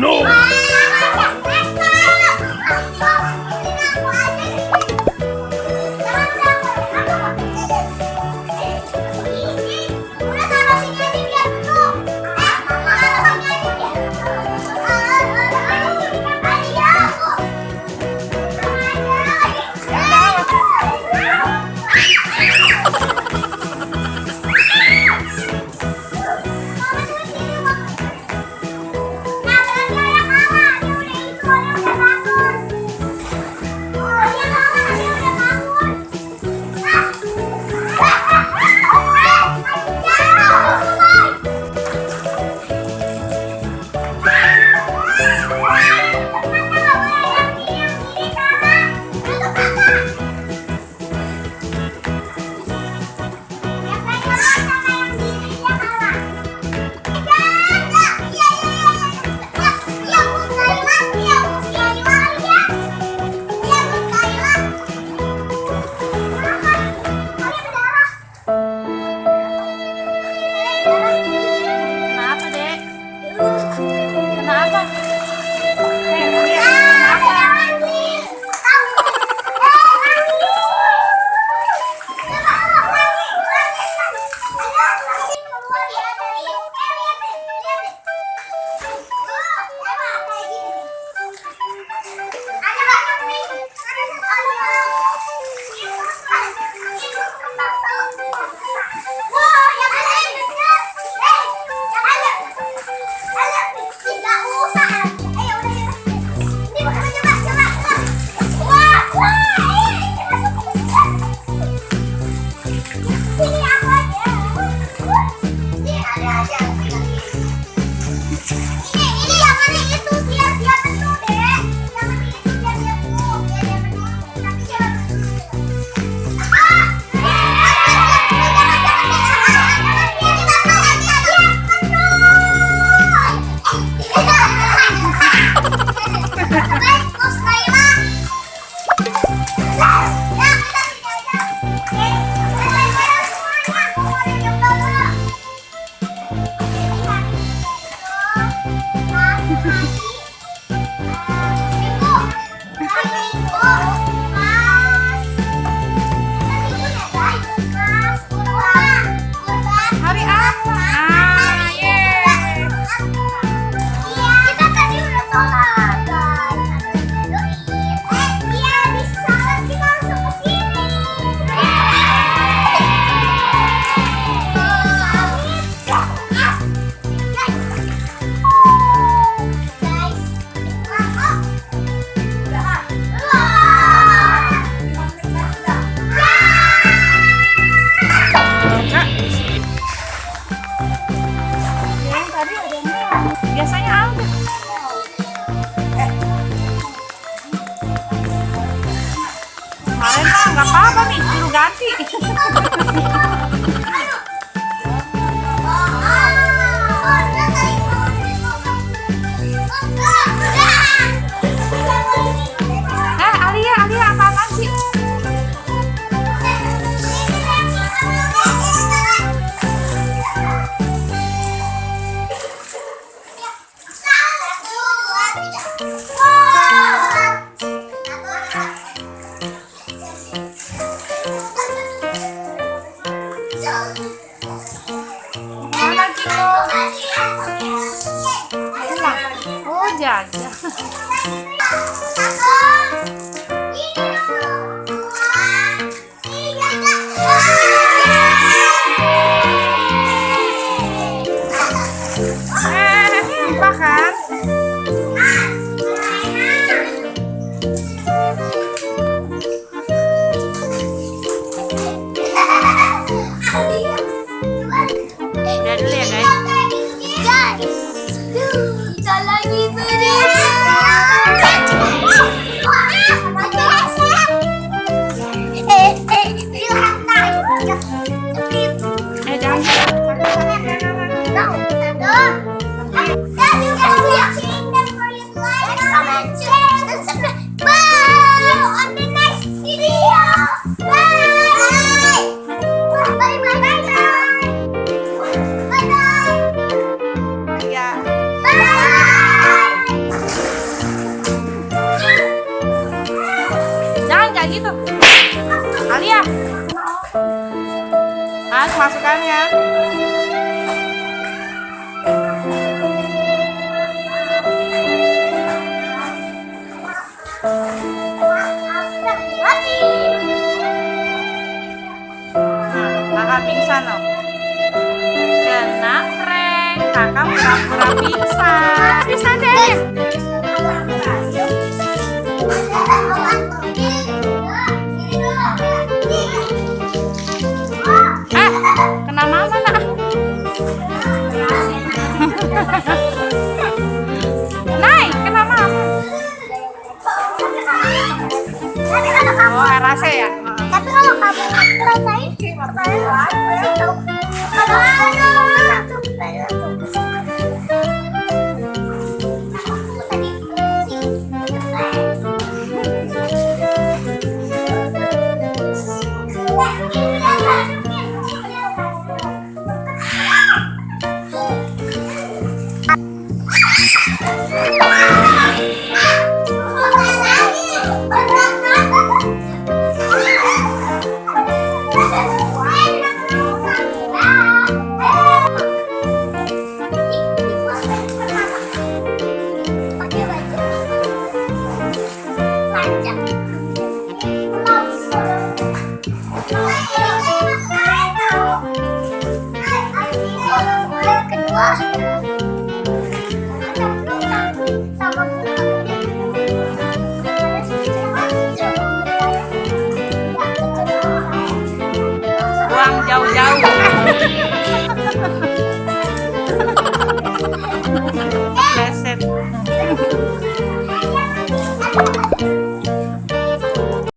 no! Kenapa, Dek? Kenapa? Hari apa? Yeay. Kita tadi udah sholat, guys. Iya, habis sholat kita langsung ke sini. Yang tadi ada yang merah. Biasanya ada. Kemarin mah nggak apa-apa nih, suruh ganti. Alia apa-apaan sih? Mana Ciko? Pulang. Oh, jajan. Lupa kan? Udah dulu ya, guys. Kita lagi beri. Jangan. Comment, share, and subscribe. Bye! gitu. Alia. Masukkan ya. Kakak pingsan loh. Kena prank. Kakak pura-pura pingsan. Pingsan deh. Kena mama nak. Naik, kena mama. Oh, RAC ya? Tapi kalau kamu rasain Buang jauh-jauh.